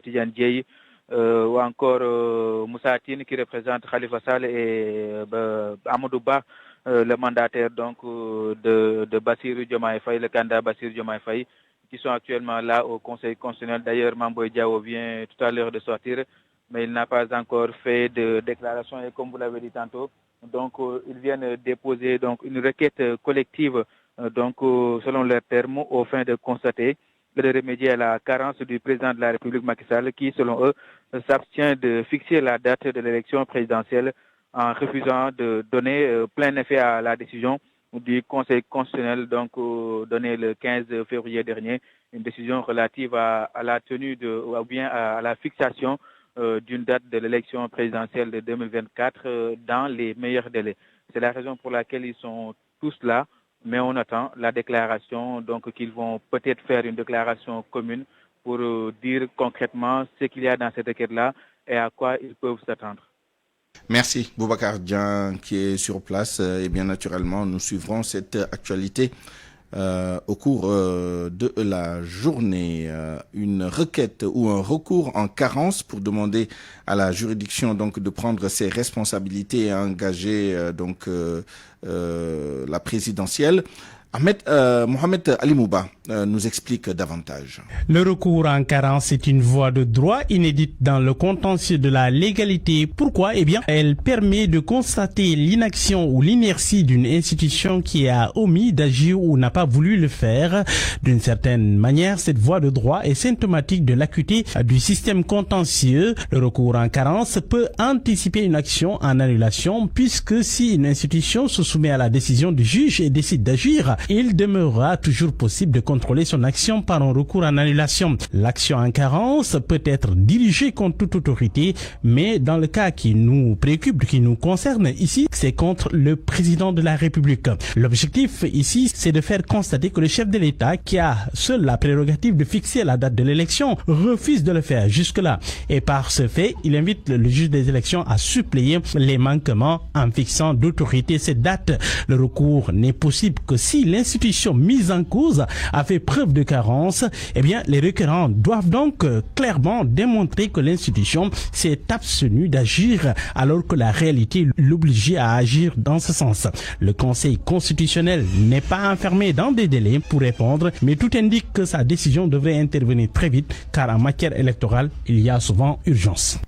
Tidiane Dièye, ou encore Moussa Tine qui représente Khalifa Sall et Amadou Ba, le mandataire donc de Bassirou Diomaye Faye, le candidat Bassirou Diomaye Faye, qui sont actuellement là au Conseil constitutionnel. D'ailleurs, Mamboy Diao vient tout à l'heure de sortir, mais il n'a pas encore fait de déclaration et comme vous l'avez dit tantôt, donc ils viennent déposer donc une requête collective donc selon leurs termes au fin de constater et de remédier à la carence du président de la République Macky Sall qui selon eux s'abstient de fixer la date de l'élection présidentielle en refusant de donner plein effet à la décision du Conseil constitutionnel donc donné le 15 février dernier, une décision relative à la tenue ou bien à la fixation d'une date de l'élection présidentielle de 2024 dans les meilleurs délais. C'est la raison pour laquelle ils sont tous là, mais on attend la déclaration, donc qu'ils vont peut-être faire une déclaration commune pour dire concrètement ce qu'il y a dans cette requête-là et à quoi ils peuvent s'attendre. Merci Boubacar Dian qui est sur place et bien naturellement nous suivrons cette actualité au cours de la journée. Une requête ou un recours en carence pour demander à la juridiction donc de prendre ses responsabilités et engager la présidentielle. Mohamed Ali Mouba nous explique davantage. Le recours en carence est une voie de droit inédite dans le contentieux de la légalité. Pourquoi? Eh bien, elle permet de constater l'inaction ou l'inertie d'une institution qui a omis d'agir ou n'a pas voulu le faire. D'une certaine manière, cette voie de droit est symptomatique de l'acuité du système contentieux. Le recours en carence peut anticiper une action en annulation puisque si une institution se soumet à la décision du juge et décide d'agir, il demeurera toujours possible de contrôler son action par un recours en annulation. L'action en carence peut être dirigée contre toute autorité, mais dans le cas qui nous préoccupe, qui nous concerne ici, c'est contre le président de la République. L'objectif ici, c'est de faire constater que le chef de l'État, qui a seul la prérogative de fixer la date de l'élection, refuse de le faire jusque-là. Et par ce fait, il invite le juge des élections à suppléer les manquements en fixant d'autorité cette date. Le recours n'est possible que si l'institution mise en cause a fait preuve de carence. Eh bien, les requérants doivent donc clairement démontrer que l'institution s'est abstenue d'agir alors que la réalité l'obligeait à agir dans ce sens. Le Conseil constitutionnel n'est pas enfermé dans des délais pour répondre, mais tout indique que sa décision devrait intervenir très vite car en matière électorale, il y a souvent urgence.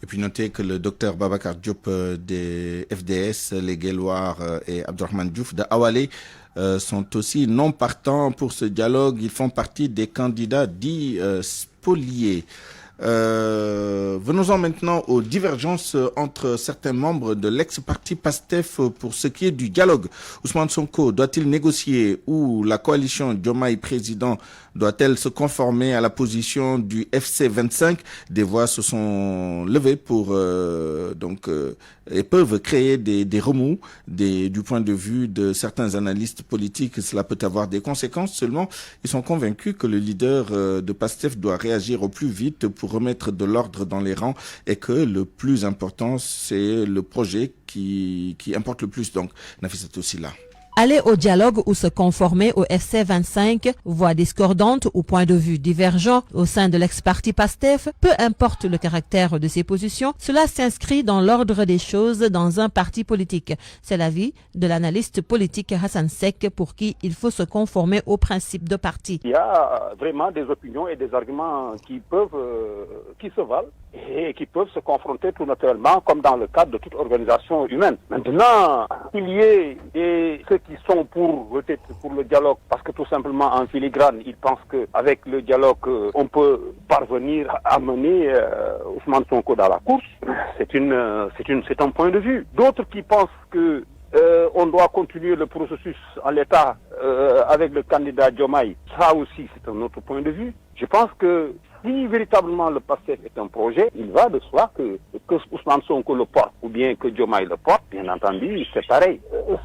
Et puis notez que le docteur Babacar Diop des FDS, les Guelwaars et Abdourahmane Diouf de Awalé sont aussi non partants pour ce dialogue. Ils font partie des candidats dits spoliés. Venons-en maintenant aux divergences entre certains membres de l'ex-parti PASTEF pour ce qui est du dialogue. Ousmane Sonko doit-il négocier ou la coalition Diomaye président doit-elle se conformer à la position du FC 25? Des voix se sont levées pour et peuvent créer des remous du point de vue de certains analystes politiques. Cela peut avoir des conséquences. Seulement, ils sont convaincus que le leader de PASTEF doit réagir au plus vite pour remettre de l'ordre dans les rangs et que le plus important, c'est le projet qui importe le plus. Donc, Nafisat aussi là. Aller au dialogue ou se conformer au FC 25, voix discordantes ou points de vue divergents au sein de l'ex-parti PASTEF, peu importe le caractère de ses positions, cela s'inscrit dans l'ordre des choses dans un parti politique. C'est l'avis de l'analyste politique Hassan Sek pour qui il faut se conformer aux principes de parti. Il y a vraiment des opinions et des arguments qui se valent et qui peuvent se confronter tout naturellement comme dans le cadre de toute organisation humaine. Maintenant, il y ait ceux qui sont pour le dialogue parce que tout simplement en filigrane, ils pensent qu'avec le dialogue, on peut parvenir à mener Ousmane Sonko dans la course. C'est un point de vue. D'autres qui pensent que on doit continuer le processus en l'état avec le candidat Diomaye. Ça aussi, c'est un autre point de vue. Je pense que si véritablement le PASTEF est un projet, il va de soi que Ousmane Sonko le porte ou bien que Diomaye le porte, bien entendu, c'est pareil.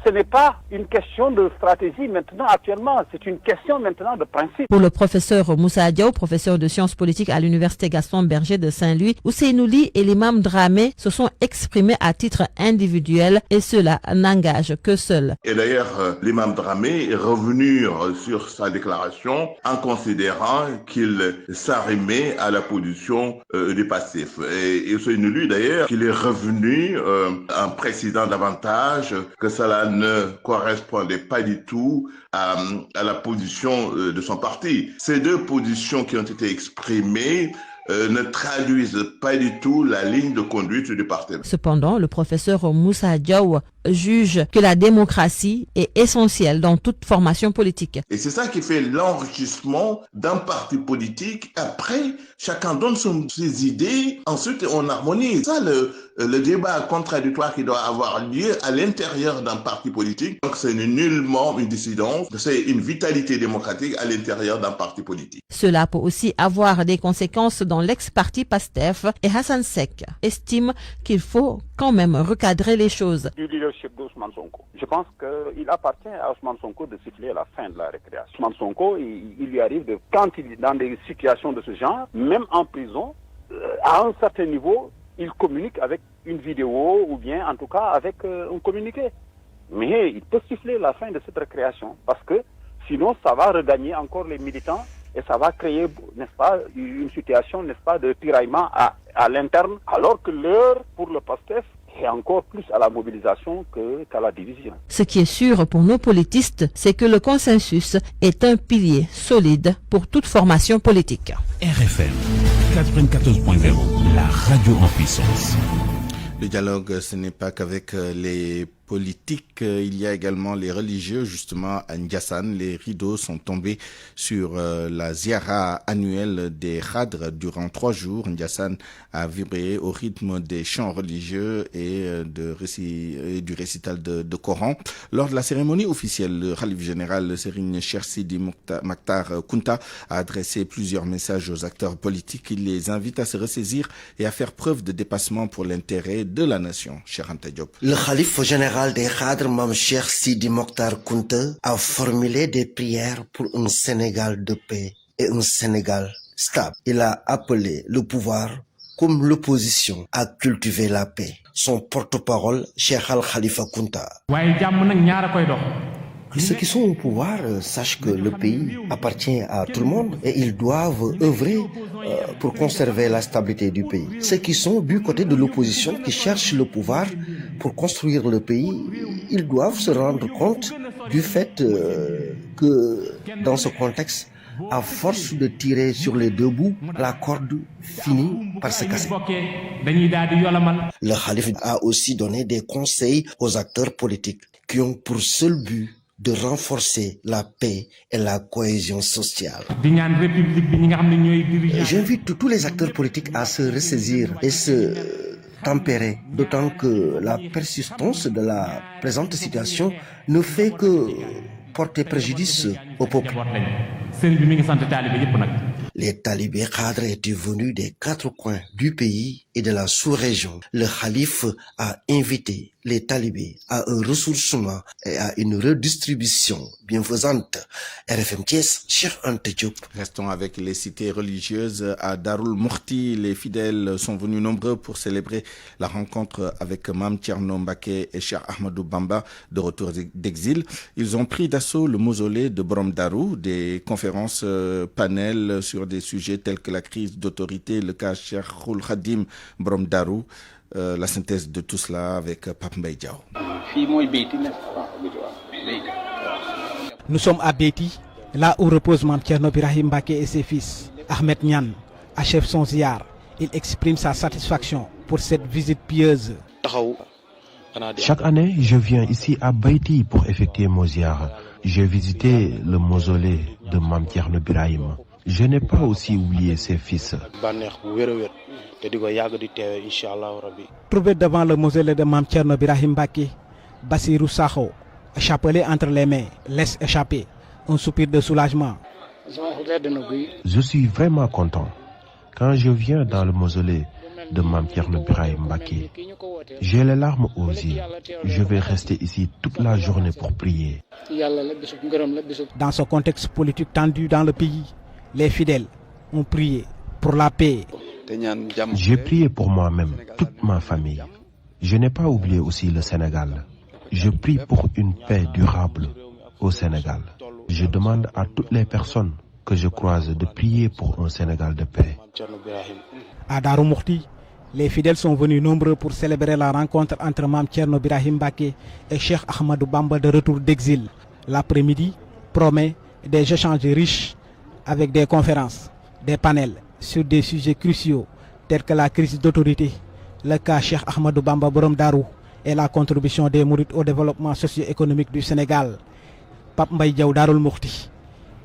Ce n'est pas une question de stratégie maintenant, actuellement, c'est une question maintenant de principe. Pour le professeur Moussa Diaw, professeur de sciences politiques à l'université Gaston Berger de Saint-Louis, Ousseynou Ly et l'imam Dramé se sont exprimés à titre individuel et cela n'engage que seul. Et d'ailleurs, l'imam Dramé est revenu sur sa déclaration en considérant qu'il s'arrimait conformer à la position du PASTEF. Et c'est lu d'ailleurs qu'il est revenu en précisant davantage que cela ne correspondait pas du tout à la position de son parti. Ces deux positions qui ont été exprimées ne traduisent pas du tout la ligne de conduite du parti. Cependant, le professeur Moussa Diaw juge que la démocratie est essentielle dans toute formation politique. Et c'est ça qui fait l'enrichissement d'un parti politique. Après, chacun donne ses idées, ensuite on harmonise. Ça, le débat contradictoire qui doit avoir lieu à l'intérieur d'un parti politique. Donc c'est nullement une dissidence, c'est une vitalité démocratique à l'intérieur d'un parti politique. Cela peut aussi avoir des conséquences dans l'ex-parti PASTEF et Hassan Sek estime qu'il faut quand même recadrer les choses. Du leadership d'Ousmane Sonko. Je pense qu'il appartient à Ousmane Sonko de siffler la fin de la récréation. Ousmane Sonko, il lui arrive quand il est dans des situations de ce genre, même en prison, à un certain niveau, il communique avec une vidéo ou bien en tout cas avec un communiqué. Mais il peut siffler la fin de cette récréation parce que sinon ça va regagner encore les militants et ça va créer, n'est-ce pas, une situation, n'est-ce pas, de tiraillement à l'interne, alors que l'heure pour le PASTEF est encore plus à la mobilisation qu'à la division. Ce qui est sûr pour nos politistes, c'est que le consensus est un pilier solide pour toute formation politique. RFM 94.0, la radio en puissance. Le dialogue, ce n'est pas qu'avec les politiques, il y a également les religieux. Justement, à Ndiassane, les rideaux sont tombés sur la ziara annuelle des Khadres durant 3 jours. Ndiassane a vibré au rythme des chants religieux et du récital de Coran. Lors de la cérémonie officielle, le Khalif général Serigne Cheikh Sidi Mokhtar Kounta a adressé plusieurs messages aux acteurs politiques. Il les invite à se ressaisir et à faire preuve de dépassement pour l'intérêt de la nation. Cheikh Anta Diop. Le Khalif général des Khadres, Mame Cheikh Sidi Mokhtar Kounta, a formulé des prières pour un Sénégal de paix et un Sénégal stable. Il a appelé le pouvoir comme l'opposition à cultiver la paix. Son porte-parole, Cheikh Al Khalifa Kounta. Ceux qui sont au pouvoir sachent que le pays appartient à tout le monde et ils doivent œuvrer pour conserver la stabilité du pays. Ceux qui sont du côté de l'opposition, qui cherchent le pouvoir pour construire le pays, ils doivent se rendre compte du fait que dans ce contexte, à force de tirer sur les deux bouts, la corde finit par se casser. Le Khalif a aussi donné des conseils aux acteurs politiques qui ont pour seul but de renforcer la paix et la cohésion sociale. J'invite tous les acteurs politiques à se ressaisir et se tempérer, d'autant que la persistance de la présente situation ne fait que porter préjudice au peuple. Les talibés cadres étaient venus des 4 coins du pays et de la sous-région. Le Khalif a invité les talibés à un ressourcement et à une redistribution bienfaisante. RFM Thiès, Cheikh Anta Diop. Restons avec les cités religieuses. À Darul Mourti, les fidèles sont venus nombreux pour célébrer la rencontre avec Mame Thierno Mbacké et Cheikh Ahmadou Bamba de retour d'exil. Ils ont pris d'assaut le mausolée de Borom Darou. Des conférences panels sur des sujets tels que la crise d'autorité, le cas Cheikhoul Khadim Borom Darou. La synthèse de tout cela avec Pape Mbaye Diaw. Nous sommes à Béti, là où repose Mame Thierno Birahim Mbacké et ses fils. Ahmed Niane achève son ziar. Il exprime sa satisfaction pour cette visite pieuse. Chaque année, je viens ici à Béti pour effectuer mon ziar. J'ai visité le mausolée de Mame Thierno Birahim. Je n'ai pas aussi oublié ses fils. Trouvé devant le mausolée de Mame Thierno Birahim Mbacké, Bassirou Sakho, chapelet entre les mains, laisse échapper un soupir de soulagement. Je suis vraiment content. Quand je viens dans le mausolée de Mame Thierno Birahim Mbacké, j'ai les larmes aux yeux. Je vais rester ici toute la journée pour prier. Dans ce contexte politique tendu dans le pays, les fidèles ont prié pour la paix. J'ai prié pour moi-même, toute ma famille. Je n'ai pas oublié aussi le Sénégal. Je prie pour une paix durable au Sénégal. Je demande à toutes les personnes que je croise de prier pour un Sénégal de paix. À Darou Mourti, les fidèles sont venus nombreux pour célébrer la rencontre entre Mame Thierno Birahim Mbacké et Cheikh Ahmadou Bamba de retour d'exil. L'après-midi promet des échanges riches avec des conférences, des panels sur des sujets cruciaux tels que la crise d'autorité, le cas Cheikh Ahmadou Bamba Borom Darou et la contribution des Mourides au développement socio-économique du Sénégal. Pape Mbaye Diaw, Darou Mourti,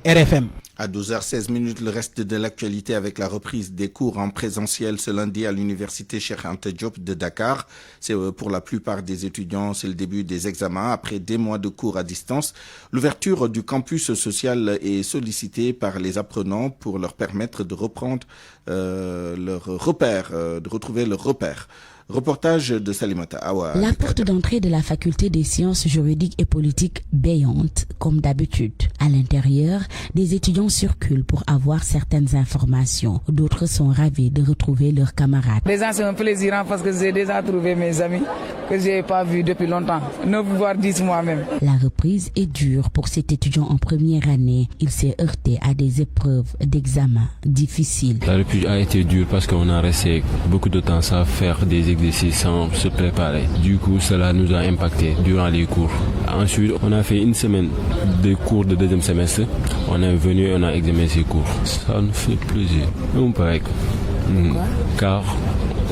RFM. À 12h16, le reste de l'actualité avec la reprise des cours en présentiel ce lundi à l'université Cheikh Anta Diop de Dakar. C'est pour la plupart des étudiants, c'est le début des examens après des mois de cours à distance. L'ouverture du campus social est sollicitée par les apprenants pour leur permettre de reprendre leur repère, de retrouver leur repère. Reportage de Salimata Awa. La porte d'entrée de la faculté des sciences juridiques et politiques béante, comme d'habitude. À l'intérieur, des étudiants circulent pour avoir certaines informations. D'autres sont ravis de retrouver leurs camarades. Déjà, c'est un plaisir parce que j'ai déjà trouvé mes amis que je n'ai pas vus depuis longtemps, 9 voire 10 mois même. La reprise est dure pour cet étudiant en première année. Il s'est heurté à des épreuves d'examen difficiles. La reprise a été dure parce qu'on a resté beaucoup de temps sans faire des exercices sans se préparer. Du coup, cela nous a impacté durant les cours. Ensuite, on a fait une semaine de cours de deuxième semestre. On est venu et on a examiné ces cours. Ça nous fait plaisir. On paraît car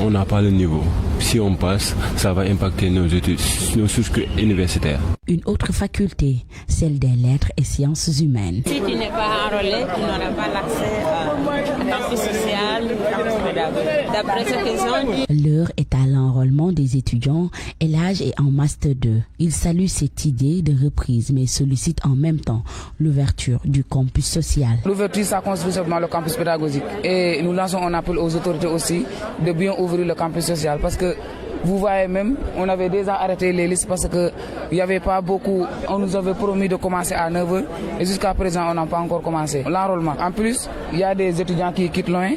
on n'a pas le niveau. Si on passe, ça va impacter nos études, nos cycles universitaires. Une autre faculté, celle des lettres et sciences humaines. Si tu n'es pas enrôlé, tu n'auras pas l'accès au campus social, au campus pédagogique. D'après ce qu'ils ont dit. L'heure est à l'enrôlement des étudiants et l'âge est en Master 2. Ils saluent cette idée de reprise mais sollicitent en même temps l'ouverture du campus social. L'ouverture, ça construit seulement le campus pédagogique. Et nous lançons un appel aux autorités aussi de bien ouvrir le campus social parce que vous voyez même, on avait déjà arrêté les listes parce qu'il n'y avait pas beaucoup. On nous avait promis de commencer à 9h et jusqu'à présent, on n'a pas encore commencé l'enrôlement. En plus, il y a des étudiants qui quittent loin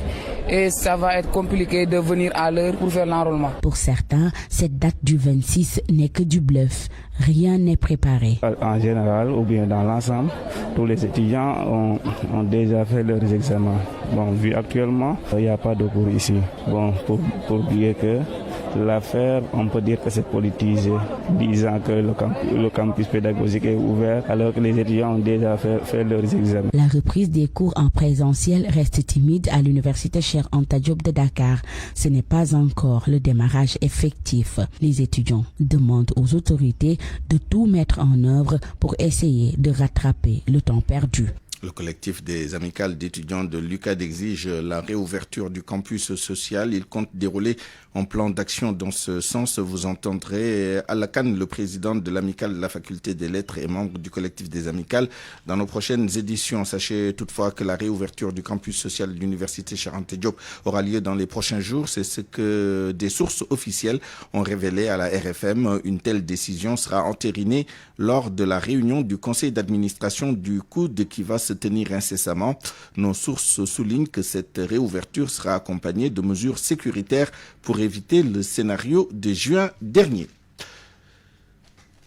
et ça va être compliqué de venir à l'heure pour faire l'enrôlement. Pour certains, cette date du 26 n'est que du bluff. Rien n'est préparé. En général, ou bien dans l'ensemble, tous les étudiants ont déjà fait leurs examens. Bon, vu actuellement, il n'y a pas de cours ici. Bon, pour dire que l'affaire, on peut dire que c'est politisé, disant que le campus pédagogique est ouvert alors que les étudiants ont déjà fait leurs examens. La reprise des cours en présentiel reste timide à l'université Cheikh Anta Diop de Dakar. Ce n'est pas encore le démarrage effectif. Les étudiants demandent aux autorités de tout mettre en œuvre pour essayer de rattraper le temps perdu. Le collectif des amicales d'étudiants de l'UCAD exige la réouverture du campus social. Il compte dérouler un plan d'action dans ce sens. Vous entendrez Alakan, le président de l'amicale de la faculté des lettres et membre du collectif des amicales. Dans nos prochaines éditions, sachez toutefois que la réouverture du campus social de l'université Cheikh Anta Diop aura lieu dans les prochains jours. C'est ce que des sources officielles ont révélé à la RFM. Une telle décision sera entérinée lors de la réunion du conseil d'administration du COUD qui va se tenir incessamment. Nos sources soulignent que cette réouverture sera accompagnée de mesures sécuritaires pour éviter le scénario de juin dernier.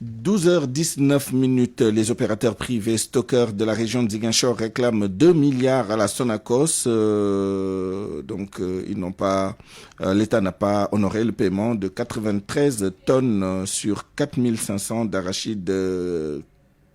12h19, les opérateurs privés stockeurs de la région de Ziguinchor réclament 2 milliards à la Sonacos. L'État n'a pas honoré le paiement de 93 tonnes sur 4500 d'arachides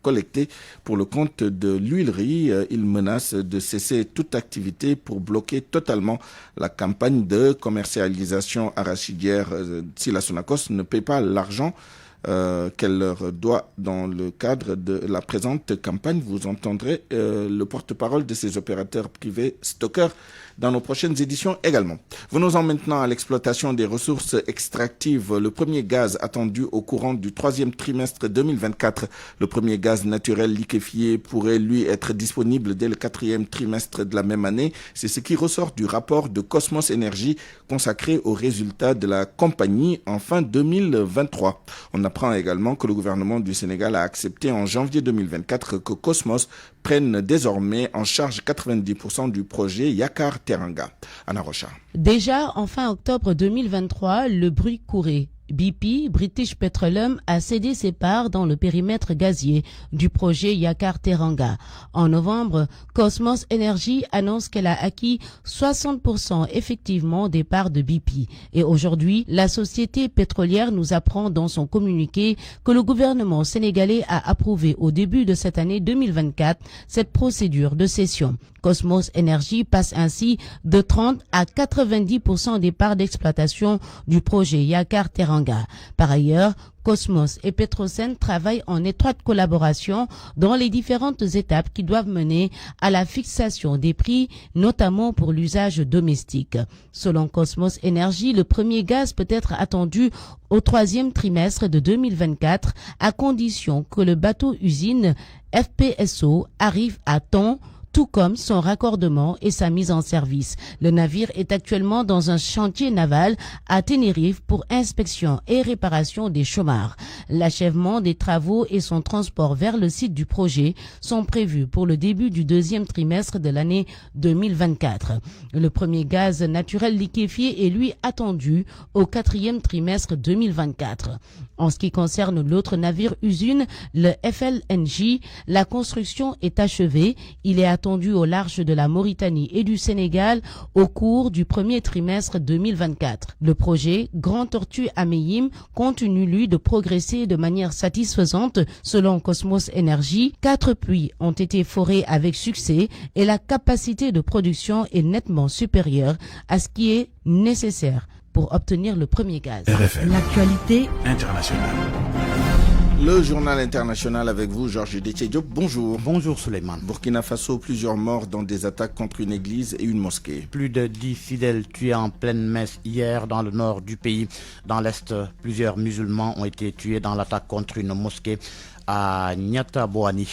collectés pour le compte de l'huilerie. Il menace de cesser toute activité pour bloquer totalement la campagne de commercialisation arachidière si la Sonacos ne paie pas l'argent qu'elle leur doit dans le cadre de la présente campagne. Vous entendrez le porte-parole de ces opérateurs privés stockeurs dans nos prochaines éditions également. Venons-en maintenant à l'exploitation des ressources extractives. Le premier gaz attendu au courant du 3e trimestre 2024. Le premier gaz naturel liquéfié pourrait lui être disponible dès le 4e trimestre de la même année. C'est ce qui ressort du rapport de Cosmos Énergie consacré aux résultats de la compagnie en fin 2023. On apprend également que le gouvernement du Sénégal a accepté en janvier 2024 que Cosmos prenne désormais en charge 90% du projet Yakar Teranga. Anna Rocha. Déjà en fin octobre 2023, le bruit courait. BP, British Petroleum, a cédé ses parts dans le périmètre gazier du projet Yakar-Teranga. En novembre, Cosmos Energy annonce qu'elle a acquis 60% effectivement des parts de BP. Et aujourd'hui, la société pétrolière nous apprend dans son communiqué que le gouvernement sénégalais a approuvé au début de cette année 2024 cette procédure de cession. Cosmos Energy passe ainsi de 30 à 90% des parts d'exploitation du projet Yakar-Teranga. Par ailleurs, Cosmos et Petrosen travaillent en étroite collaboration dans les différentes étapes qui doivent mener à la fixation des prix, notamment pour l'usage domestique. Selon Cosmos Energy, le premier gaz peut être attendu au 3e trimestre de 2024, à condition que le bateau-usine FPSO arrive à temps, tout comme son raccordement et sa mise en service. Le navire est actuellement dans un chantier naval à Tenerife pour inspection et réparation des chaumars. L'achèvement des travaux et son transport vers le site du projet sont prévus pour le début du 2e trimestre de l'année 2024. Le premier gaz naturel liquéfié est lui attendu au 4e trimestre 2024. En ce qui concerne l'autre navire-usine, le FLNJ, la construction est achevée. Il est attendu au large de la Mauritanie et du Sénégal au cours du premier trimestre 2024. Le projet Grand Tortue Ameyim continue, lui, de progresser de manière satisfaisante selon Cosmos Energy. 4 puits ont été forés avec succès et la capacité de production est nettement supérieure à ce qui est nécessaire pour obtenir le premier gaz. RFM. L'actualité internationale. Le journal international avec vous, Georges Détié Diop. Bonjour. Bonjour, Souleymane. Burkina Faso, plusieurs morts dans des attaques contre une église et une mosquée. Plus de 10 fidèles tués en pleine messe hier dans le nord du pays. Dans l'est, plusieurs musulmans ont été tués dans l'attaque contre une mosquée à Niatabouani.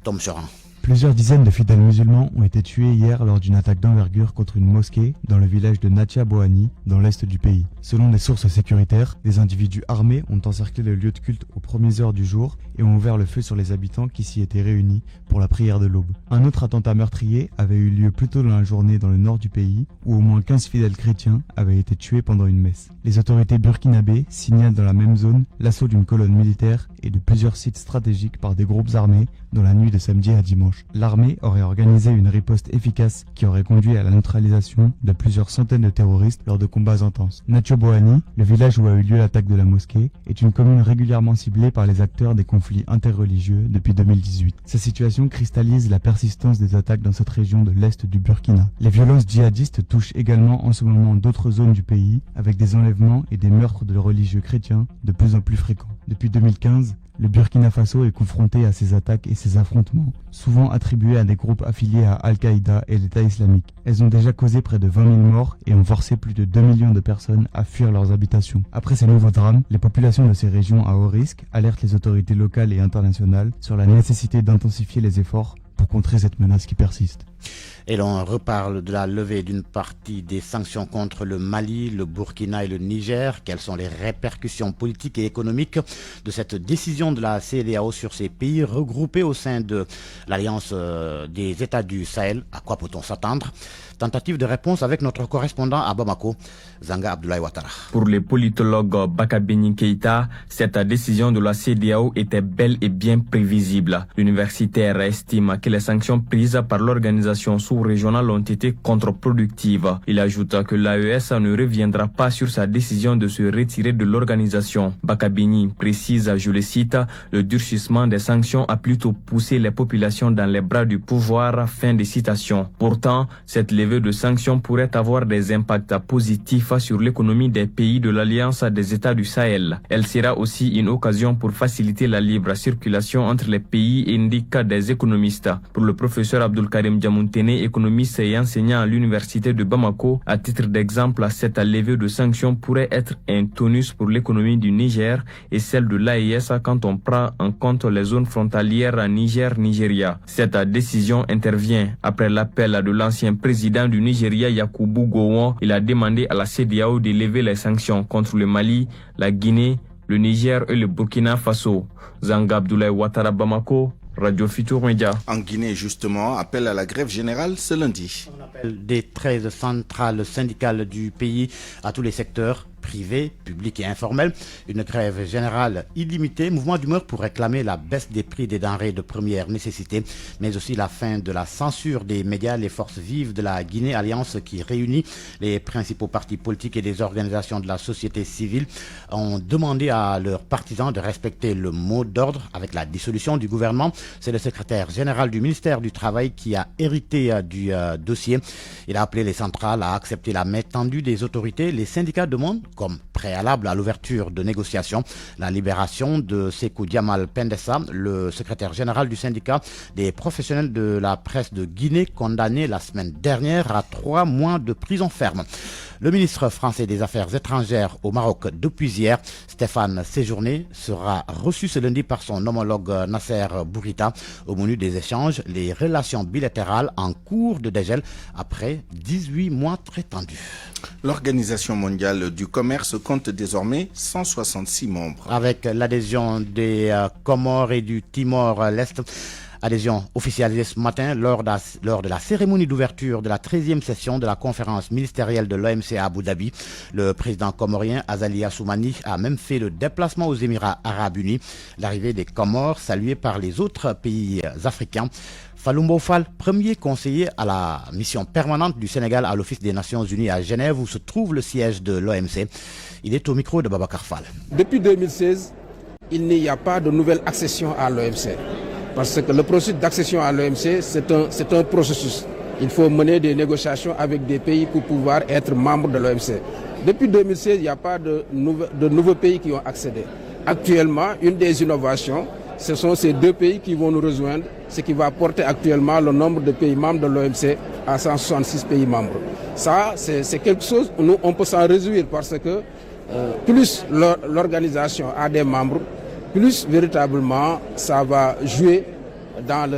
Tom Seran. Plusieurs dizaines de fidèles musulmans ont été tués hier lors d'une attaque d'envergure contre une mosquée dans le village de Natia-Boani, dans l'est du pays. Selon les sources sécuritaires, des individus armés ont encerclé le lieu de culte aux premières heures du jour et ont ouvert le feu sur les habitants qui s'y étaient réunis pour la prière de l'aube. Un autre attentat meurtrier avait eu lieu plus tôt dans la journée dans le nord du pays, où au moins 15 fidèles chrétiens avaient été tués pendant une messe. Les autorités burkinabées signalent dans la même zone l'assaut d'une colonne militaire et de plusieurs sites stratégiques par des groupes armés dans la nuit de samedi à dimanche. L'armée aurait organisé une riposte efficace qui aurait conduit à la neutralisation de plusieurs centaines de terroristes lors de combats intenses. Natia-Boani, le village où a eu lieu l'attaque de la mosquée, est une commune régulièrement ciblée par les acteurs des conflits interreligieux depuis 2018. Cette situation cristallise la persistance des attaques dans cette région de l'est du Burkina. Les violences djihadistes touchent également en ce moment d'autres zones du pays, avec des enlèvements et des meurtres de religieux chrétiens de plus en plus fréquents. Depuis 2015, le Burkina Faso est confronté à ces attaques et ces affrontements, souvent attribués à des groupes affiliés à Al-Qaïda et l'État islamique. Elles ont déjà causé près de 20 000 morts et ont forcé plus de 2 millions de personnes à fuir leurs habitations. Après ces nouveaux drames, les populations de ces régions à haut risque alertent les autorités locales et internationales sur la nécessité d'intensifier les efforts pour contrer cette menace qui persiste. Et l'on reparle de la levée d'une partie des sanctions contre le Mali, le Burkina et le Niger. Quelles sont les répercussions politiques et économiques de cette décision de la CEDEAO sur ces pays regroupés au sein de l'Alliance des États du Sahel? À quoi peut-on s'attendre? Tentative de réponse avec notre correspondant à Bamako, Zanga Abdoulaye Ouattara. Pour le politologue Baka Béni Keïta, cette décision de la CEDEAO était bel et bien prévisible. L'universitaire estime que les sanctions prises par l'organisation sous-régionale ont été contre-productives. Il ajoute que l'AES ne reviendra pas sur sa décision de se retirer de l'organisation. Baka Béni précise, je le cite, le durcissement des sanctions a plutôt poussé les populations dans les bras du pouvoir. Fin de citation. Pourtant, cette levée de sanctions pourrait avoir des impacts positifs sur l'économie des pays de l'Alliance des États du Sahel. Elle sera aussi une occasion pour faciliter la libre circulation entre les pays, indiquent des économistes. Pour le professeur Abdul Karim Diamountene, économiste et enseignant à l'université de Bamako, à titre d'exemple, cette levée de sanctions pourrait être un tonus pour l'économie du Niger et celle de l'AES quand on prend en compte les zones frontalières Niger-Nigeria. Cette décision intervient après l'appel de l'ancien président du Nigeria, Yakubu Gowon. Il a demandé à la CEDEAO de lever les sanctions contre le Mali, la Guinée, le Niger et le Burkina Faso. Zanga Abdoulaye Ouattara, Bamako, Radio Futur Média. En Guinée, justement, appel à la grève générale ce lundi. On appelle des 13 centrales syndicales du pays à tous les secteurs privés, publics et informels, une grève générale illimitée, mouvement d'humeur pour réclamer la baisse des prix des denrées de première nécessité, mais aussi la fin de la censure des médias. Les forces vives de la Guinée, alliance qui réunit les principaux partis politiques et des organisations de la société civile, ont demandé à leurs partisans de respecter le mot d'ordre avec la dissolution du gouvernement. C'est le secrétaire général du ministère du Travail qui a hérité du dossier. Il a appelé les centrales à accepter la main tendue des autorités. Les syndicats demandent, comme préalable à l'ouverture de négociations, la libération de Sékou Diamal Pendessa, le secrétaire général du syndicat des professionnels de la presse de Guinée, condamné la semaine dernière à 3 mois de prison ferme. Le ministre français des Affaires étrangères au Maroc depuis hier, Stéphane Séjourné, sera reçu ce lundi par son homologue Nasser Bourita. Au menu des échanges, les relations bilatérales en cours de dégel après 18 mois très tendus. L'Organisation mondiale du commerce compte désormais 166 membres. Avec l'adhésion des Comores et du Timor-Leste, adhésion officialisée ce matin lors de la cérémonie d'ouverture de la 13e session de la conférence ministérielle de l'OMC à Abu Dhabi. Le président comorien Azali Assoumani a même fait le déplacement aux Émirats arabes unis. L'arrivée des Comores saluée par les autres pays africains. Falumbo Fall, premier conseiller à la mission permanente du Sénégal à l'Office des Nations Unies à Genève où se trouve le siège de l'OMC. Il est au micro de Babacar Fall. Depuis 2016, il n'y a pas de nouvelle accession à l'OMC. Parce que le processus d'accession à l'OMC, c'est un processus. Il faut mener des négociations avec des pays pour pouvoir être membre de l'OMC. Depuis 2016, il n'y a pas de nouveaux pays qui ont accédé. Actuellement, une des innovations, ce sont ces 2 pays qui vont nous rejoindre, ce qui va porter actuellement le nombre de pays membres de l'OMC à 166 pays membres. Ça, c'est quelque chose où nous, on peut s'en réjouir parce que plus l'organisation a des membres, plus véritablement ça va jouer dans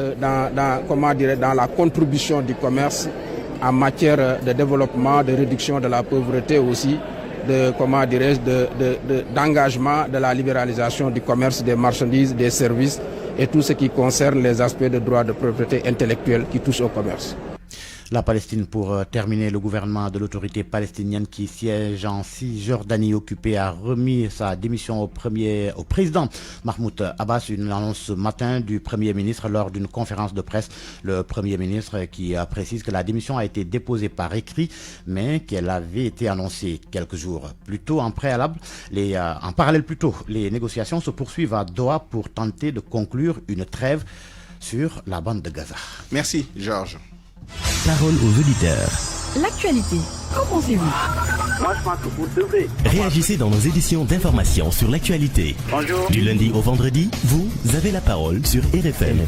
la contribution du commerce en matière de développement, de réduction de la pauvreté aussi, d'engagement de la libéralisation du commerce des marchandises, des services et tout ce qui concerne les aspects de droit de propriété intellectuelle qui touchent au commerce. La Palestine, pour terminer, le gouvernement de l'autorité palestinienne qui siège en Cisjordanie occupée a remis sa démission au président Mahmoud Abbas. Une annonce ce matin du Premier ministre lors d'une conférence de presse. Le Premier ministre qui précise que la démission a été déposée par écrit, mais qu'elle avait été annoncée quelques jours plus tôt en préalable. En parallèle, les négociations se poursuivent à Doha pour tenter de conclure une trêve sur la bande de Gaza. Merci, Georges. Parole aux auditeurs. L'actualité, qu'en pensez-vous? Moi, je pense que vous devrez. Réagissez dans nos éditions d'information sur l'actualité. Bonjour. Du lundi au vendredi, vous avez la parole sur RFM.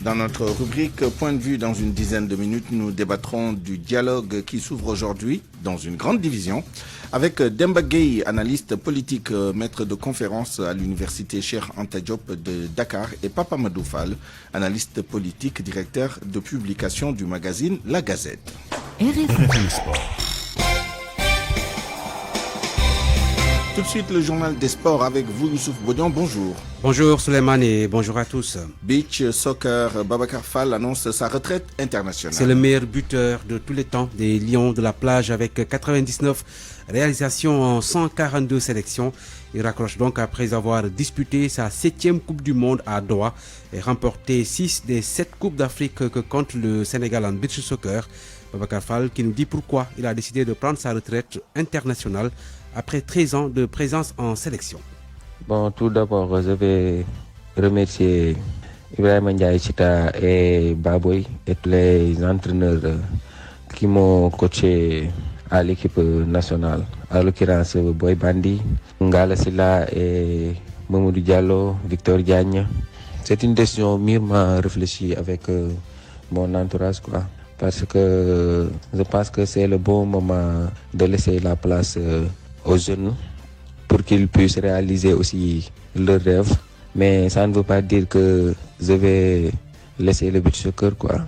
Dans notre rubrique Point de vue, dans une dizaine de minutes, nous débattrons du dialogue qui s'ouvre aujourd'hui dans une grande division avec Demba Gueye, analyste politique, maître de conférence à l'université Cheikh Anta Diop de Dakar, et Papa Amadou Fall, analyste politique, directeur de publication du magazine La Gazette. RFM Sport. Tout de suite, le journal des sports avec vous, Youssouf Bodian. Bonjour. Bonjour Suleiman et bonjour à tous. Beach soccer, Babacar Fall annonce sa retraite internationale. C'est le meilleur buteur de tous les temps des Lions de la plage avec 99 réalisations en 142 sélections. Il raccroche donc après avoir disputé sa 7e Coupe du Monde à Doha et remporté 6 des 7 Coupes d'Afrique que compte le Sénégal en beach soccer. Babacar Fall qui nous dit pourquoi il a décidé de prendre sa retraite internationale après 13 ans de présence en sélection. Bon, tout d'abord, je vais remercier Ibrahima Ndiaye Chita et Baboy et tous les entraîneurs qui m'ont coaché à l'équipe nationale. À l'occurrence, Boy Bandi, Ngala Silla et Mamoudou Diallo, Victor Diagne. C'est une décision mûrement réfléchie avec mon entourage, quoi. Parce que je pense que c'est le bon moment de laisser la place aux jeunes pour qu'ils puissent réaliser aussi leurs rêves. Mais ça ne veut pas dire que je vais laisser le beach soccer, quoi.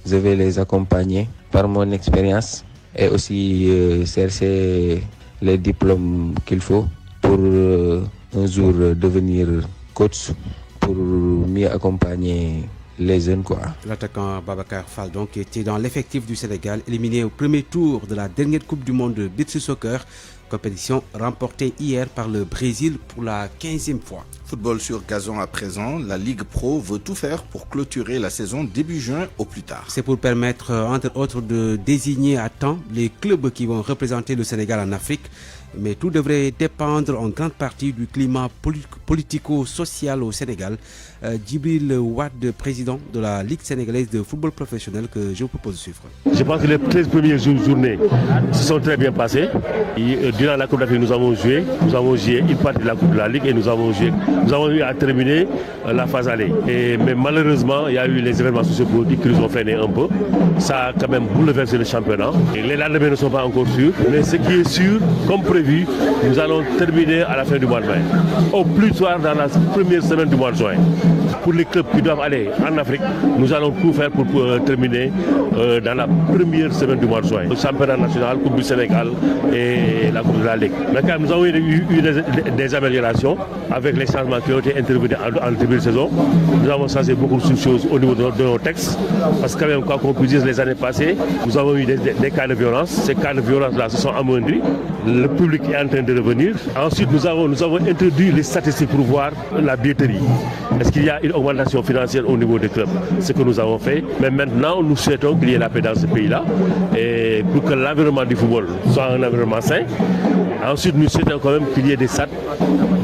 Je vais les accompagner par mon expérience et aussi chercher les diplômes qu'il faut pour un jour devenir coach, pour mieux accompagner les jeunes, quoi. L'attaquant Babacar Fall, donc, était dans l'effectif du Sénégal, éliminé au premier tour de la dernière Coupe du Monde de Beach Soccer, compétition remportée hier par le Brésil pour la 15e fois. Football sur gazon à présent, la Ligue Pro veut tout faire pour clôturer la saison début juin au plus tard. C'est pour permettre, entre autres, de désigner à temps les clubs qui vont représenter le Sénégal en Afrique. Mais tout devrait dépendre en grande partie du climat politico-social au Sénégal. Djibril Wade, président de la Ligue sénégalaise de football professionnel, que je vous propose de suivre. Je pense que les 13 premières journées se sont très bien passées. Durant la Coupe d'Afrique, nous avons joué une partie de la Coupe de la Ligue et nous avons eu à terminer la phase aller. Mais malheureusement, il y a eu les événements sociopolitiques qui nous ont freiné un peu. Ça a quand même bouleversé le championnat. Et les lendemains ne sont pas encore sûrs. Mais ce qui est sûr, comme prévu, nous allons terminer à la fin du mois de mai. Au plus tard dans la première semaine du mois de juin. Pour les clubs qui doivent aller en Afrique, nous allons tout faire pour terminer dans la première semaine du mois de juin. Le championnat national, Coupe du Sénégal et la Coupe de la Ligue. Mais quand même, nous avons eu des améliorations avec les changements qui ont été intervenus en début de saison. Nous avons changé beaucoup de choses au niveau de nos textes. Parce que quand même, quoi qu'on puisse dire, les années passées, nous avons eu des cas de violence. Ces cas de violence-là se sont amoindris. Le public est en train de revenir. Ensuite, nous avons introduit les statistiques pour voir la billetterie. Est-ce qu'il y a une augmentation financière au niveau des clubs? Ce que nous avons fait. Mais maintenant, nous souhaitons qu'il y ait la paix dans ce pays-là. Et pour que l'environnement du football soit un environnement sain. Ensuite, nous souhaitons quand même qu'il y ait des stades,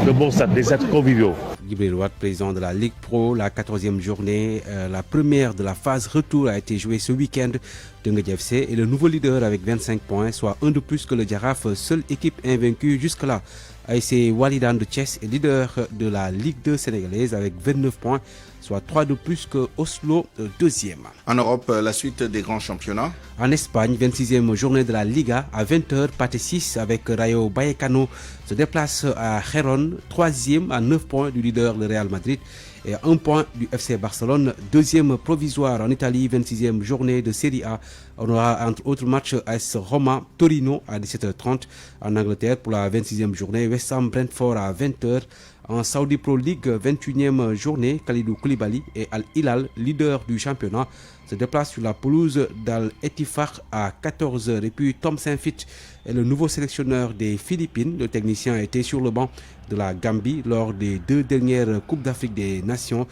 de bons stades, des stades conviviaux. Djibril Wade, président de la Ligue Pro, la 14e journée, la première de la phase retour a été jouée ce week-end de Teungueth FC et le nouveau leader avec 25 points, soit un de plus que le Jaraaf, seule équipe invaincue jusque-là. ASC Walidane de Thiès est leader de la Ligue 2 sénégalaise avec 29 points, soit 3 de plus que Oslo, deuxième. En Europe, la suite des grands championnats. En Espagne, 26e journée de la Liga, à 20h, Pathé 6 avec Rayo Vallecano se déplace à Gérone, 3e à 9 points du leader, le Real Madrid, et à 1 point du FC Barcelone, deuxième provisoire en Italie, 26e journée de Serie A. On aura entre autres matchs AS Roma, Torino à 17h30. En Angleterre, pour la 26e journée, West Ham Brentford à 20h. En Saudi Pro League, 21e journée, Kalidou Koulibaly et Al Hilal, leader du championnat, se déplacent sur la pelouse d'Al-Ettifaq à 14h. Et puis Tom Saintfit est le nouveau sélectionneur des Philippines. Le technicien a été sur le banc de la Gambie lors des 2 dernières Coupes d'Afrique des Nations.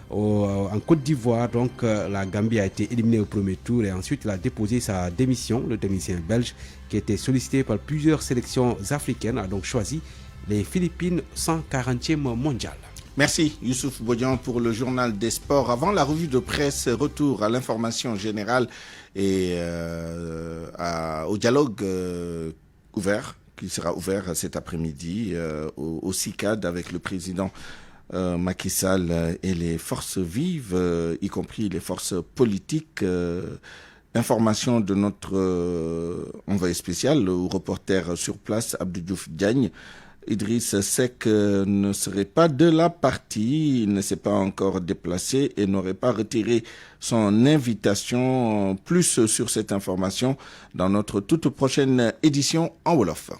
En Côte d'Ivoire, donc la Gambie a été éliminée au premier tour et ensuite il a déposé sa démission. Le technicien belge, qui était sollicité par plusieurs sélections africaines, a donc choisi les Philippines, 140e mondial. Merci Youssouf Bodian pour le journal des sports. Avant la revue de presse, retour à l'information générale et au dialogue ouvert, qui sera ouvert cet après-midi au CICAD avec le président Macky Sall et les forces vives, y compris les forces politiques. Information de notre envoyé spécial, le reporter sur place, Abdou Diouf Diagne. Idriss Seck ne serait pas de la partie, il ne s'est pas encore déplacé et n'aurait pas retiré son invitation. Plus sur cette information dans notre toute prochaine édition en Wolof.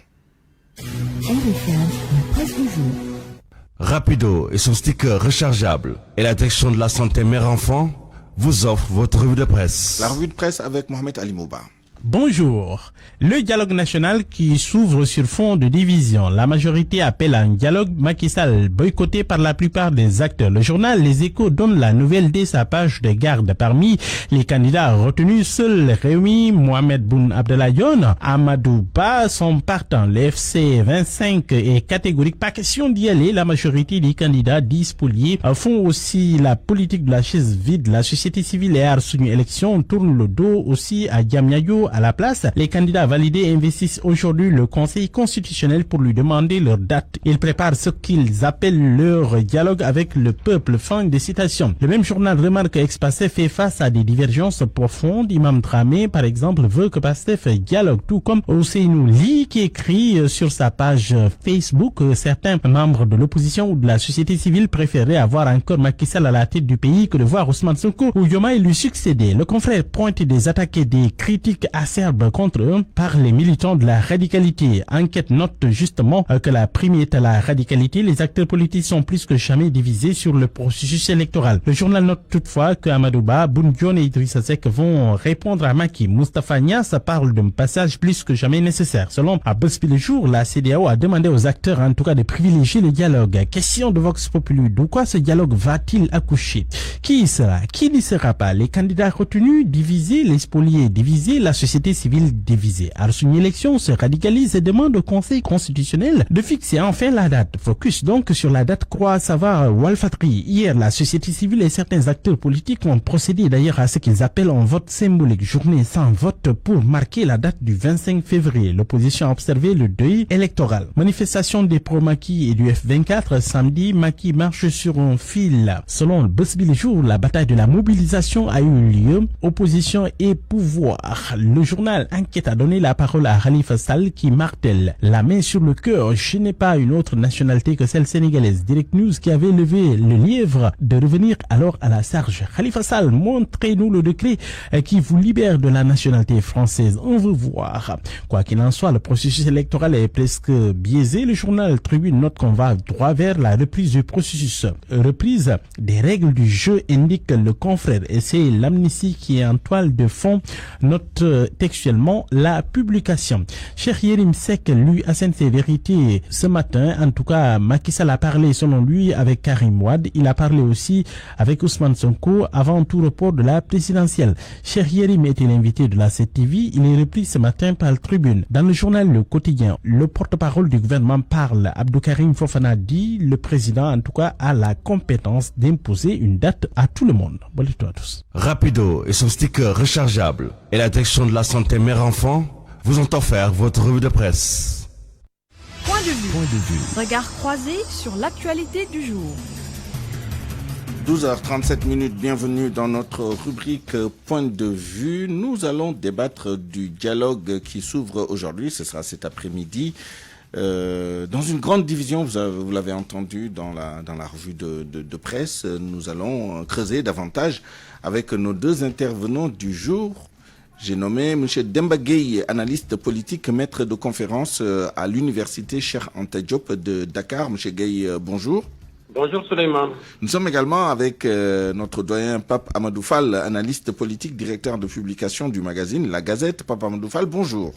Rapido et son sticker rechargeable et la direction de la santé mère-enfant vous offrent votre revue de presse. La revue de presse avec Mohamed Ali Mouba. Bonjour. Le dialogue national qui s'ouvre sur fond de division. La majorité appelle à un dialogue. Macky Sall boycotté par la plupart des acteurs. Le journal Les Échos donne la nouvelle dès sa page de garde. Parmi les candidats retenus, seuls Réumi, Mohamed Boun Abdallah Dionne, Amadou Ba sont partants. Le FC 25 est catégorique. Pas question d'y aller. La majorité des candidats, 10 spoliés, font aussi la politique de la chaise vide. La société civile et Aar Sunu Élection tourne le dos aussi à Diamniadio. À la place, les candidats validés investissent aujourd'hui le Conseil constitutionnel pour lui demander leur date. Ils préparent ce qu'ils appellent leur dialogue avec le peuple. Fin de citation. Le même journal remarque qu'Ex-Pastef fait face à des divergences profondes. Imam Dramé, par exemple, veut que Pastef dialogue, tout comme Ousseynou Ly qui écrit sur sa page Facebook que certains membres de l'opposition ou de la société civile préféraient avoir encore Macky Sall à la tête du pays que de voir Ousmane Sonko ou Diomaye lui succéder. Le confrère pointe des attaques et des critiques acerbe contre eux par les militants de la radicalité. Enquête note justement que la prime est à la radicalité. Les acteurs politiques sont plus que jamais divisés sur le processus électoral. Le journal note toutefois que Amadou Ba, Boun Dionne et Idrissa Seck vont répondre à Macky. Moustapha Niasse parle d'un passage plus que jamais nécessaire. Selon Bës Bi Le Jour, la CEDEAO a demandé aux acteurs en tout cas de privilégier le dialogue. Question de Vox Populi, de quoi ce dialogue va-t-il accoucher? Qui y sera? Qui n'y sera pas? Les candidats retenus divisés, les spoliés divisés, la société civile divisée. Arsène Élection se radicalise et demande au Conseil constitutionnel de fixer enfin la date. Focus donc sur la date, croit savoir Walfatri. Hier, la société civile et certains acteurs politiques ont procédé d'ailleurs à ce qu'ils appellent un vote symbolique, journée sans vote pour marquer la date du 25 février. L'opposition a observé le deuil électoral. Manifestation des pro-Macky et du F24 samedi, Macky marche sur un fil. Selon Bës Bi Le Jour, la bataille de la mobilisation a eu lieu. Opposition et pouvoir. Le journal Enquête a donné la parole à Khalifa Sall qui martèle la main sur le cœur. Je n'ai pas une autre nationalité que celle sénégalaise. Direct News qui avait levé le lièvre de revenir alors à la charge. Khalifa Sall, montrez-nous le décret qui vous libère de la nationalité française. On veut voir. Quoi qu'il en soit, le processus électoral est presque biaisé. Le journal Tribune note qu'on va droit vers la reprise du processus. Reprise des règles du jeu, indique le confrère. Et c'est l'amnistie qui est en toile de fond, note textuellement la publication. Cheikh Yérim Seck, lui, a ses vérités ce matin. En tout cas, Macky Sall a parlé selon lui avec Karim Wade. Il a parlé aussi avec Ousmane Sonko avant tout report de la présidentielle. Cheikh Yérim était l'invité de la 7TV. Il est repris ce matin par le Tribune. Dans le journal Le Quotidien, le porte-parole du gouvernement parle. Abdou Karim Fofana dit le président, en tout cas, a la compétence d'imposer une date à tout le monde. Bonne nuit à tous. Rapido et son sticker rechargeable et la direction de la santé mère-enfant vous ont offert votre revue de presse. Point de vue. Regard croisé sur l'actualité du jour. 12h37, bienvenue dans notre rubrique Point de vue. Nous allons débattre du dialogue qui s'ouvre aujourd'hui, ce sera cet après-midi. Dans une grande division, vous l'avez entendu dans la revue de presse, nous allons creuser davantage avec nos deux intervenants du jour. J'ai nommé M. Demba Gueye, analyste politique, maître de conférence à l'université Cheikh Anta Diop de Dakar. M. Gueye, bonjour. Bonjour Souleymane. Nous sommes également avec notre doyen Pape Amadou Fall, analyste politique, directeur de publication du magazine La Gazette. Pape Amadou Fall, bonjour.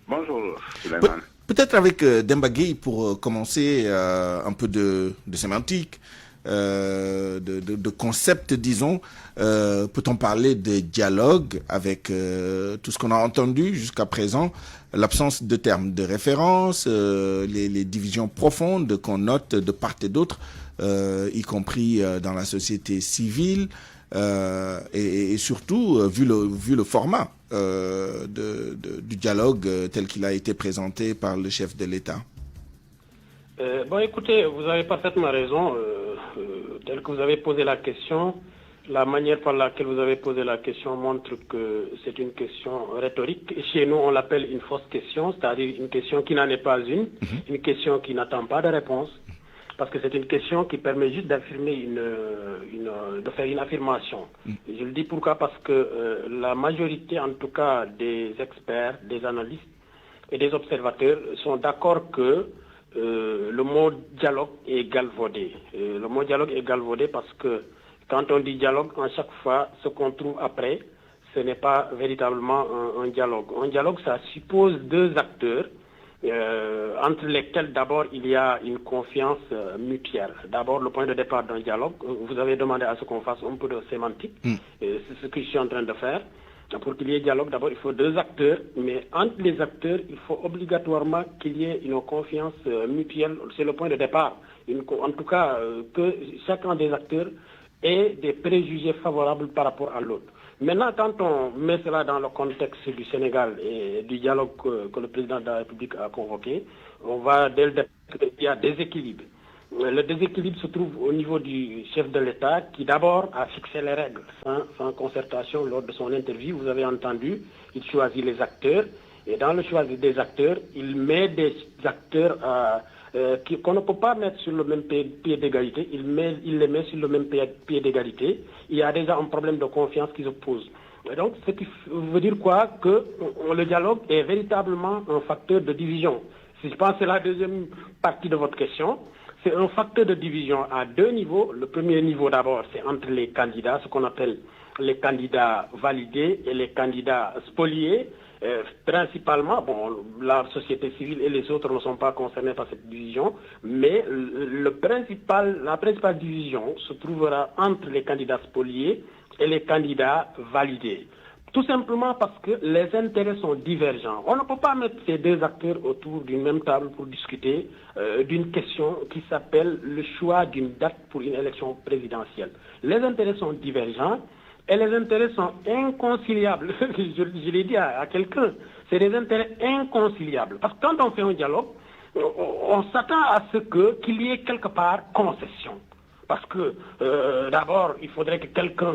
Bonjour Souleymane. Peut-être avec Demba Gueye pour commencer un peu de sémantique, de concept, disons. Peut-on parler de dialogue avec tout ce qu'on a entendu jusqu'à présent, l'absence de termes de référence, les divisions profondes qu'on note de part et d'autre, y compris dans la société civile, et surtout vu le format du dialogue tel qu'il a été présenté par le chef de l'État. Bon, écoutez, vous avez parfaitement raison. Tel que vous avez posé la question, la manière par laquelle vous avez posé la question montre que c'est une question rhétorique. Chez nous, on l'appelle une fausse question, c'est-à-dire une question qui n'en est pas une question qui n'attend pas de réponse, parce que c'est une question qui permet juste d'affirmer de faire une affirmation. Je le dis pourquoi? Parce que la majorité, en tout cas, des experts, des analystes et des observateurs sont d'accord que le mot dialogue est galvaudé. Le mot dialogue est galvaudé parce que quand on dit dialogue, en chaque fois, ce qu'on trouve après, ce n'est pas véritablement un dialogue. Un dialogue, ça suppose deux acteurs entre lesquels d'abord il y a une confiance mutuelle. D'abord, le point de départ d'un dialogue, vous avez demandé à ce qu'on fasse un peu de sémantique, c'est ce que je suis en train de faire. Pour qu'il y ait dialogue, d'abord, il faut deux acteurs, mais entre les acteurs, il faut obligatoirement qu'il y ait une confiance mutuelle. C'est le point de départ. En tout cas, que chacun des acteurs ait des préjugés favorables par rapport à l'autre. Maintenant, quand on met cela dans le contexte du Sénégal et du dialogue que le président de la République a convoqué, on va dès le départ qu'il y a déséquilibre. Le déséquilibre se trouve au niveau du chef de l'État qui d'abord a fixé les règles sans concertation lors de son interview. Vous avez entendu, il choisit les acteurs et dans le choix des acteurs, il met des acteurs qu'on ne peut pas mettre sur le même pied d'égalité. Il les met sur le même pied d'égalité. Il y a déjà un problème de confiance qui se pose. Et donc, ce qui veut dire quoi? Que le dialogue est véritablement un facteur de division. Si je pense que c'est la deuxième partie de votre question, c'est un facteur de division à deux niveaux. Le premier niveau d'abord, c'est entre les candidats, ce qu'on appelle les candidats validés et les candidats spoliés. Principalement, bon, la société civile et les autres ne sont pas concernés par cette division, mais la principale division se trouvera entre les candidats spoliés et les candidats validés. Tout simplement parce que les intérêts sont divergents. On ne peut pas mettre ces deux acteurs autour d'une même table pour discuter d'une question qui s'appelle le choix d'une date pour une élection présidentielle. Les intérêts sont divergents. Et les intérêts sont inconciliables. Je l'ai dit à quelqu'un. C'est des intérêts inconciliables. Parce que quand on fait un dialogue, on s'attend à ce qu'il y ait quelque part concession. Parce que d'abord, il faudrait que quelqu'un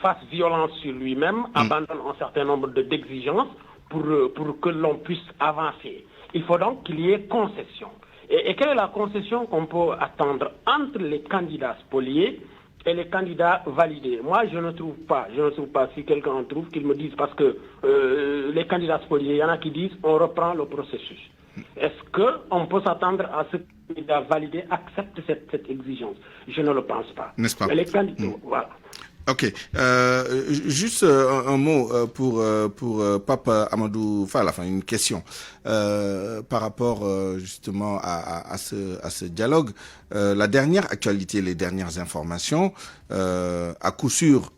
fasse violence sur lui-même, abandonne un certain nombre d'exigences pour que l'on puisse avancer. Il faut donc qu'il y ait concession. Et quelle est la concession qu'on peut attendre entre les candidats spoliés et les candidats validés? Moi, je ne trouve pas. Si quelqu'un en trouve, qu'il me dise, parce que les candidats spoliés, il y en a qui disent on reprend le processus. Est-ce qu'on peut s'attendre à ce que les candidats validés acceptent cette exigence? Je ne le pense pas. N'est-ce pas? Mais les candidats, voilà. Ok. Juste un mot pour Pape Amadou Fall, enfin une question par rapport justement à ce dialogue. La dernière actualité, les dernières informations, à coup sûr,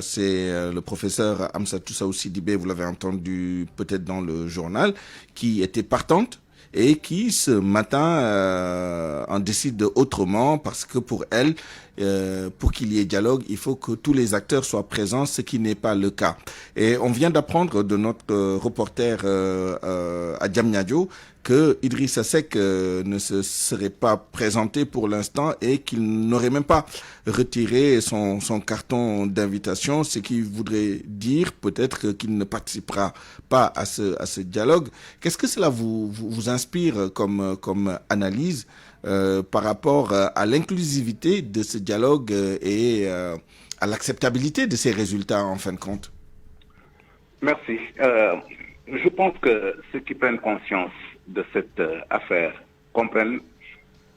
c'est le professeur Amsatou Saou Sidibé, vous l'avez entendu peut-être dans le journal, qui était partante et qui ce matin en décide autrement parce que pour elle, pour qu'il y ait dialogue, il faut que tous les acteurs soient présents, ce qui n'est pas le cas. Et on vient d'apprendre de notre reporter à Diamniadio que Idrissa Seck ne se serait pas présenté pour l'instant et qu'il n'aurait même pas retiré son carton d'invitation, ce qui voudrait dire peut-être qu'il ne participera pas à ce dialogue. Qu'est-ce que cela vous inspire comme analyse par rapport à l'inclusivité de ce dialogue et à l'acceptabilité de ces résultats en fin de compte? Merci. Je pense que ceux qui prennent conscience de cette affaire comprennent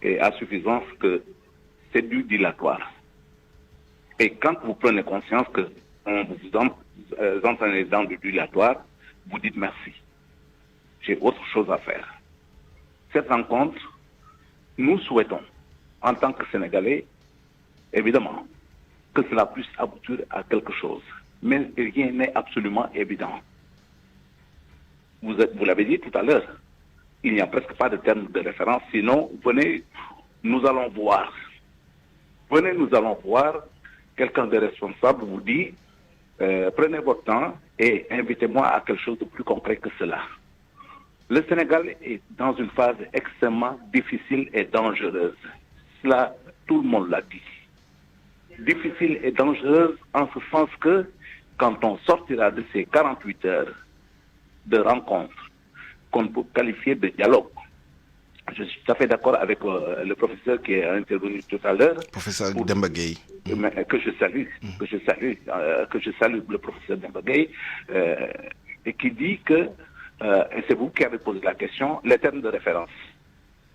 et à suffisance que c'est du dilatoire. Et quand vous prenez conscience que on vous entraîne dans du dilatoire, vous dites merci. J'ai autre chose à faire. Cette rencontre, nous souhaitons, en tant que Sénégalais, évidemment, que cela puisse aboutir à quelque chose. Mais rien n'est absolument évident. Vous l'avez dit tout à l'heure, il n'y a presque pas de terme de référence, sinon, venez, nous allons voir. Venez, nous allons voir, quelqu'un de responsable vous dit, prenez votre temps et invitez-moi à quelque chose de plus concret que cela. Le Sénégal est dans une phase extrêmement difficile et dangereuse. Cela, tout le monde l'a dit. Difficile et dangereuse en ce sens que, quand on sortira de ces 48 heures de rencontre, qu'on peut qualifier de dialogue. Je suis tout à fait d'accord avec le professeur qui est intervenu tout à l'heure. Professeur Demba Gueye. Que je salue le professeur Demba Gueye, et qui dit que, et c'est vous qui avez posé la question, les termes de référence.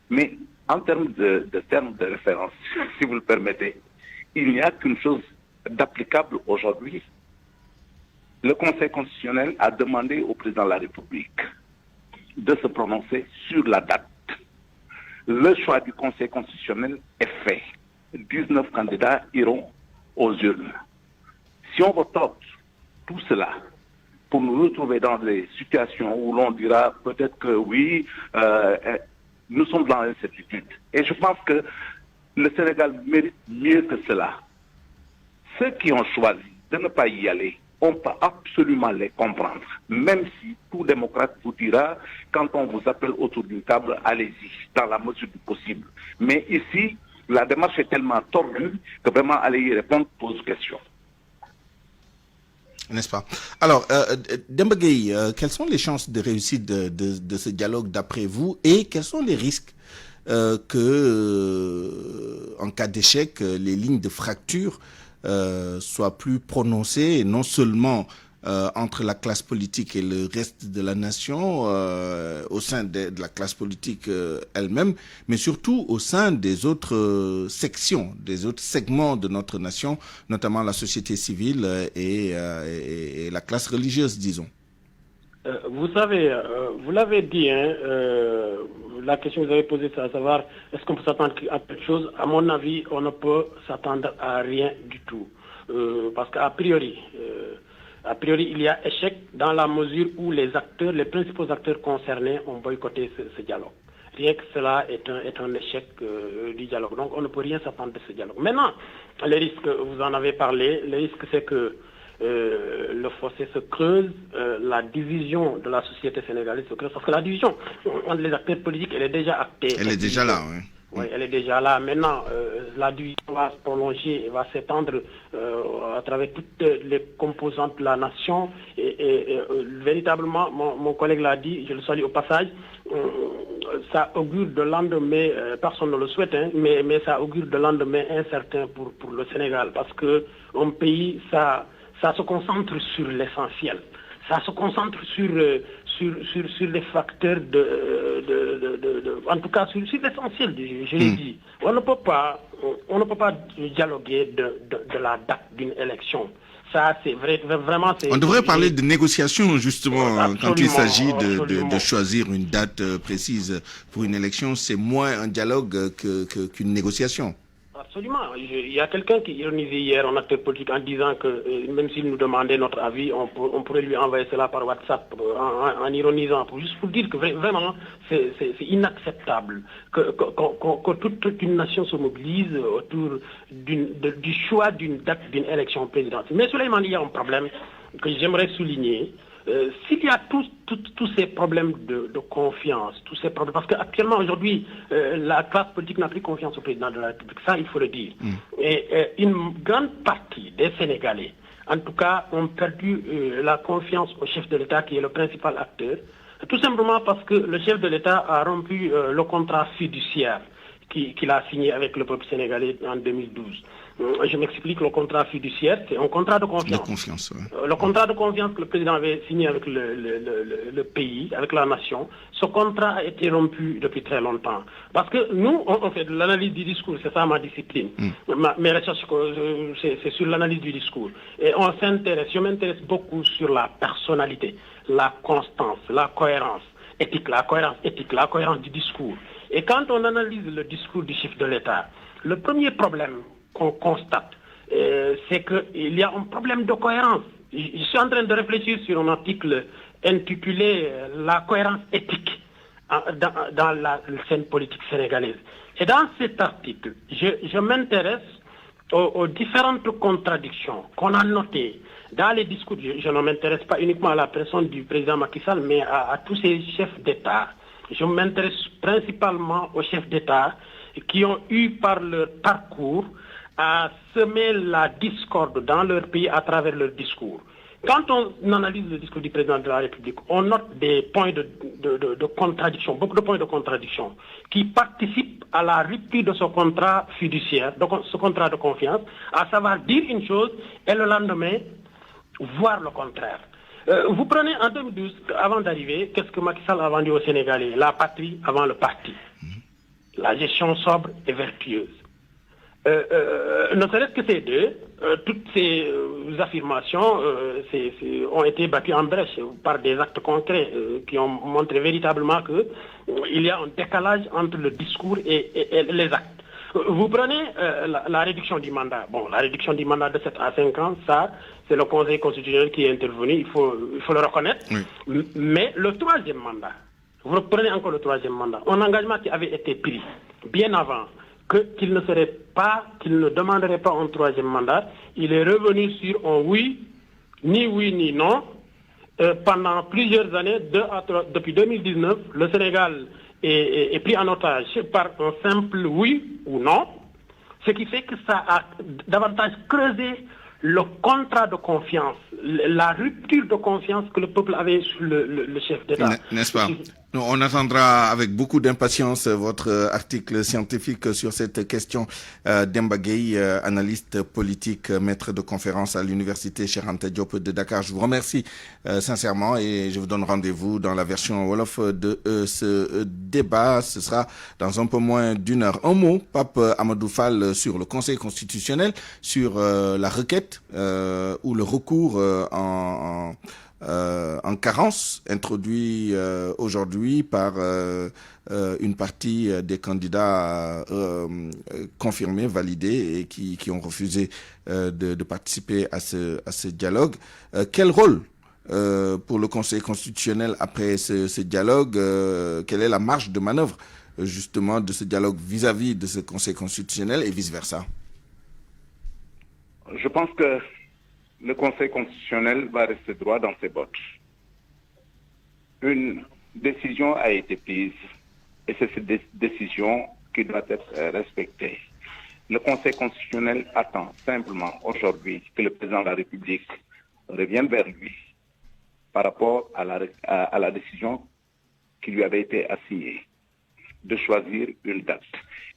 Mais en termes de termes de référence, si vous le permettez, il n'y a qu'une chose d'applicable aujourd'hui. Le Conseil constitutionnel a demandé au président de la République de se prononcer sur la date. Le choix du Conseil constitutionnel est fait. 19 candidats iront aux urnes. Si on retorte tout cela pour nous retrouver dans des situations où l'on dira peut-être que oui, nous sommes dans l'incertitude. Et je pense que le Sénégal mérite mieux que cela. Ceux qui ont choisi de ne pas y aller, on peut absolument les comprendre. Même si tout démocrate vous dira, quand on vous appelle autour d'une table, allez-y, dans la mesure du possible. Mais ici, la démarche est tellement tordue que vraiment aller y répondre pose question. N'est-ce pas? Alors, Demba Gueye, quelles sont les chances de réussite de ce dialogue d'après vous et quels sont les risques que, en cas d'échec, les lignes de fracture soit plus prononcée, et non seulement entre la classe politique et le reste de la nation, au sein de la classe politique elle-même, mais surtout au sein des autres sections, des autres segments de notre nation, notamment la société civile et la classe religieuse, disons. Vous savez, vous l'avez dit, la question que vous avez posée, c'est à savoir, est-ce qu'on peut s'attendre à quelque chose? À mon avis, on ne peut s'attendre à rien du tout. Parce qu'a priori, il y a échec dans la mesure où les principaux acteurs concernés ont boycotté ce dialogue. Rien que cela est un échec du dialogue. Donc on ne peut rien s'attendre de ce dialogue. Maintenant, les risques, vous en avez parlé, le risque c'est que le fossé se creuse, la division de la société sénégalaise se creuse, parce que la division entre les acteurs politiques, elle est déjà actée. Elle est déjà là, oui. Oui, elle est déjà là. Maintenant, la division va se prolonger et va s'étendre à travers toutes les composantes de la nation. Et véritablement, mon collègue l'a dit, je le salue au passage, ça augure de lendemain, personne ne le souhaite, mais ça augure de lendemain incertain pour le Sénégal. Parce qu'un pays, ça se concentre sur l'essentiel. Ça se concentre sur les facteurs en tout cas sur l'essentiel, je l'ai dit. On ne peut pas dialoguer de la date d'une élection. Ça, c'est vraiment... On devrait parler de négociation, justement, quand il s'agit de choisir une date précise pour une élection. C'est moins un dialogue qu'une négociation. Absolument. Il y a quelqu'un qui ironisait hier, un acteur politique, en disant que même s'il nous demandait notre avis, on pourrait lui envoyer cela par WhatsApp en ironisant, juste pour dire que vraiment c'est inacceptable que toute une nation se mobilise autour du choix d'une date d'une élection présidentielle. Mais Souleymane, il y a un problème que j'aimerais souligner. S'il y a tous ces problèmes de confiance, tous ces problèmes, parce qu'actuellement, aujourd'hui, la classe politique n'a plus confiance au président de la République, ça il faut le dire. Et une grande partie des Sénégalais, en tout cas, ont perdu la confiance au chef de l'État qui est le principal acteur, tout simplement parce que le chef de l'État a rompu le contrat fiduciaire qu'il a signé avec le peuple sénégalais en 2012. Je m'explique, le contrat fiduciaire, c'est un contrat de confiance. De confiance, ouais. Le contrat de confiance que le président avait signé avec le pays, avec la nation, ce contrat a été rompu depuis très longtemps. Parce que nous, on fait de l'analyse du discours, c'est ça ma discipline. Mes recherches, c'est sur l'analyse du discours. Et je m'intéresse beaucoup sur la personnalité, la constance, la cohérence éthique, la cohérence du discours. Et quand on analyse le discours du chef de l'État, le premier problème qu'on constate, c'est qu'il y a un problème de cohérence. Je suis en train de réfléchir sur un article intitulé « La cohérence éthique dans la scène politique sénégalaise ». Et dans cet article, je m'intéresse aux différentes contradictions qu'on a notées dans les discours. Je ne m'intéresse pas uniquement à la personne du président Macky Sall, mais à tous ces chefs d'État. Je m'intéresse principalement aux chefs d'État qui ont eu par leur parcours à semer la discorde dans leur pays à travers leur discours. Quand on analyse le discours du président de la République, on note des points de contradiction, beaucoup de points de contradiction, qui participent à la rupture de ce contrat fiduciaire, ce contrat de confiance, à savoir dire une chose et le lendemain, voir le contraire. Vous prenez en 2012, avant d'arriver, qu'est-ce que Macky Sall a vendu aux Sénégalais? La patrie avant le parti. La gestion sobre et vertueuse. Ne serait-ce que ces deux, toutes ces affirmations ont été battues en brèche par des actes concrets qui ont montré véritablement qu'il y a un décalage entre le discours et les actes. Vous prenez la réduction du mandat. Bon, la réduction du mandat de 7 à 5 ans, ça, c'est le Conseil constitutionnel qui est intervenu, il faut le reconnaître. Oui. Mais le troisième mandat, vous reprenez encore le troisième mandat, un engagement qui avait été pris bien avant qu'il ne demanderait pas un troisième mandat, il est revenu sur un oui ni non. Pendant plusieurs années, depuis 2019, le Sénégal est pris en otage par un simple oui ou non, ce qui fait que ça a davantage creusé le contrat de confiance, la rupture de confiance que le peuple avait sur le chef d'État. N'est-ce pas? On attendra avec beaucoup d'impatience votre article scientifique sur cette question. Demba Gueye, analyste politique, maître de conférence à l'université Cheikh Anta Diop de Dakar. Je vous remercie sincèrement et je vous donne rendez-vous dans la version Wolof de ce débat. Ce sera dans un peu moins d'une heure. Un mot, Pape Amadou Fall, sur le Conseil constitutionnel, sur la requête ou le recours en carence introduit aujourd'hui par une partie des candidats confirmés, validés et qui ont refusé de participer à ce dialogue. Quel rôle pour le Conseil constitutionnel après ce dialogue? Quelle est la marge de manœuvre justement de ce dialogue vis-à-vis de ce Conseil constitutionnel et vice-versa? Je pense que le Conseil constitutionnel va rester droit dans ses bottes. Une décision a été prise et c'est cette décision qui doit être respectée. Le Conseil constitutionnel attend simplement aujourd'hui que le président de la République revienne vers lui par rapport à la décision qui lui avait été assignée de choisir une date.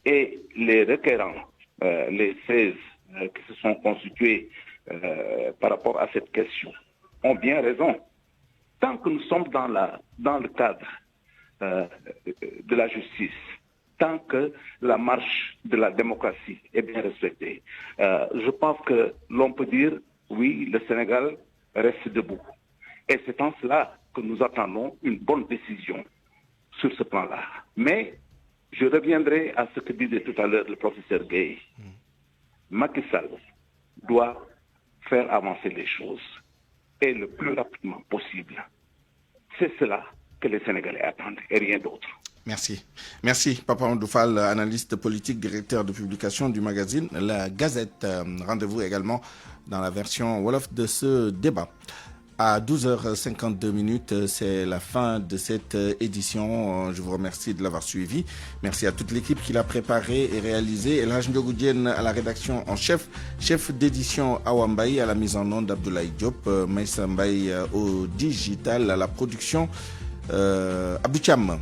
Et les requérants, les 16 qui se sont constitués par rapport à cette question ont bien raison. Tant que nous sommes dans le cadre de la justice, tant que la marche de la démocratie est bien respectée, je pense que l'on peut dire oui, le Sénégal reste debout. Et c'est en cela que nous attendons une bonne décision sur ce plan-là. Mais je reviendrai à ce que disait tout à l'heure le professeur Gueye. Macky Sall doit faire avancer les choses et le plus rapidement possible. C'est cela que les Sénégalais attendent et rien d'autre. Merci. Merci, Papa Amadou Fall, analyste politique, directeur de publication du magazine La Gazette. Rendez-vous également dans la version Wolof de ce débat. À 12h52, c'est la fin de cette édition. Je vous remercie de l'avoir suivi. Merci à toute l'équipe qui l'a préparé et réalisé. Elhaj Ndiogoudien à la rédaction en chef. Chef d'édition Awa Mbaye à la mise en onde Abdoulaye Diop. Maïssa Mbaye au digital, à la production Abdou Thiam.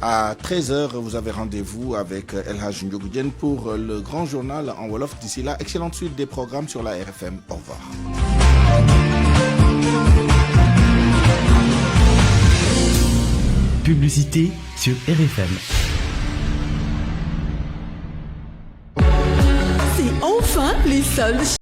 À 13h, vous avez rendez-vous avec Elhaj Ndiogoudien pour le grand journal en Wolof. D'ici là, excellente suite des programmes sur la RFM. Au revoir. Publicité sur RFM. C'est enfin les soldes